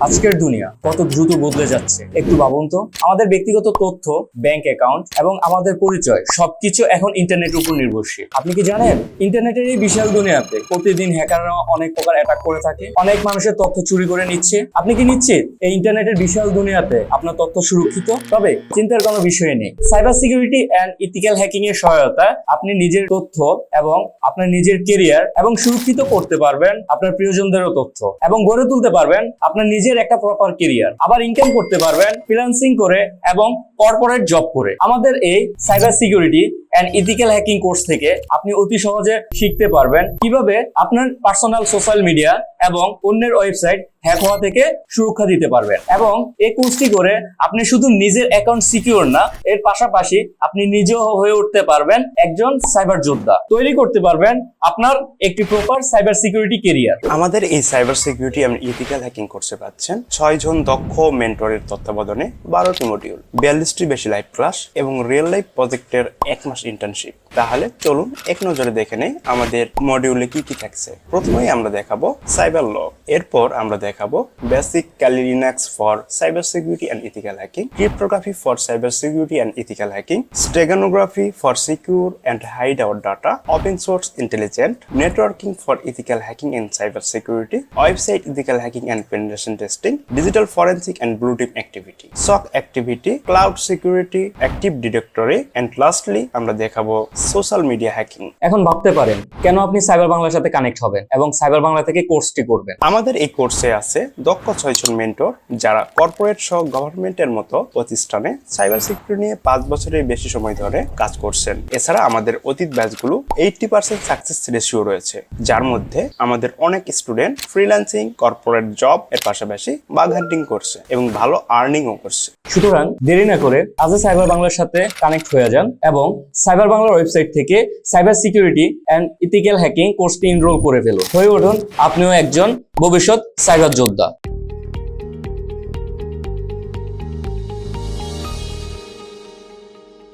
আজকের দুনিয়া কত দ্রুত বদলে যাচ্ছে একটু ভাবুন তো। আমাদের ব্যক্তিগত তথ্য, ব্যাংক অ্যাকাউন্ট এবং আমাদের পরিচয় সবকিছু এখন ইন্টারনেটের উপর নির্ভরশীল। আপনি কি জানেন ইন্টারনেটের এই বিশাল দুনিয়াতে প্রতিদিন হ্যাকাররা অনেক প্রকার অ্যাটাক করে থাকে, অনেক মানুষের তথ্য চুরি করে নিচ্ছে। আপনি কি নিশ্চিত এই ইন্টারনেটের বিশাল দুনিয়াতে আপনার তথ্য সুরক্ষিত? তবে চিন্তার কোনো বিষয় নেই। Cyber security and ethical hacking এর সহায়তায় আপনি নিজের তথ্য এবং আপনার নিজের কেরিয়ার এবং সুরক্ষিত করতে পারবেন আপনার প্রিয়জনদেরও তথ্য, এবং গড়ে তুলতে পারবেন আপনার নিজের একটা প্রপার কেরিয়ার। আবার ইনকাম করতে পারবেন ফ্রিল্যান্সিং করে এবং কর্পোরেট জব করে। আমাদের এই cyber security and ethical hacking course থেকে আপনি অতি সহজে শিখতে পারবেন কিভাবে আপনার পার্সোনাল সোশ্যাল মিডিয়া এবং অন্যের ওয়েবসাইট হ্যাক হওয়া থেকে সুরক্ষা দিতে পারবেন। এবং এই কোর্সটি করে আপনি শুধু নিজের অ্যাকাউন্ট সিকিউর না, এর পাশাপাশি আপনি নিজেও হয়ে উঠতে পারবেন একজন সাইবার যোদ্ধা, তৈরি করতে পারবেন আপনার একটি প্রপার সাইবার সিকিউরিটি কেরিয়ার। আমাদের এই সাইবার সিকিউরিটি এবং ইথিক্যাল হ্যাকিং কোর্সে পাচ্ছেন 6 জন দক্ষ মেন্টরের তত্ত্বাবধানে 12টি মডিউল, 42টি বেশি লাইভ ক্লাস এবং রিয়েল লাইফ প্রজেক্টের 1 মাস ইন্টার্নশিপ। তাহলে চলুন এক নজরে দেখে নেই আমাদের মডিউলে কি কি থাকছে। প্রথমেই আমরা দেখাবো সাইবার ল, এরপর আমরা দেখাবো basic Kali Linux for cyber security and ethical hacking, cryptography for cyber security and ethical hacking, steganography for secure and hide out data, open source intelligent, networking for ethical hacking and cyber security, website ethical hacking and penetration testing, digital forensic and blue team activity, SOC activity, cloud security, active directory and lastly আমরা দেখাবো social media hacking. এখন ভাবতে পারেন কেন আপনি cyber বাংলার সাথে connect হবেন এবং সাইবার বাংলা থেকে কোর্সটি করবেন। আমাদের এই কোর্সে আছে দক্ষ 6 জন মেন্টর যারা কর্পোরেট সহ গভর্নমেন্টের মতো প্রতিষ্ঠানে সাইবার সিকিউরিটি নিয়ে 5 বছরের বেশি সময় ধরে কাজ করছেন। এছাড়া আমাদের অতীত ব্যাচগুলো 80% সাকসেস রেশিও রয়েছে, যার মধ্যে আমাদের অনেক স্টুডেন্ট ফ্রিল্যান্সিং, কর্পোরেট জব এর পাশাপাশি বাগ হান্টিং করছে এবং ভালো আর্নিংও করছে। সুতরাং দেরি না করে আজই সাইবার বাংলার সাথে কানেক্ট হয়ে যান এবং সাইবার বাংলার ওয়েবসাইট থেকে cyber security and ethical hacking কোর্সটি এনরোল করে ফেলুন। হয়ে উঠুন আপনিও একজন ভবিষ্যৎ সাইবার যোদ্ধা।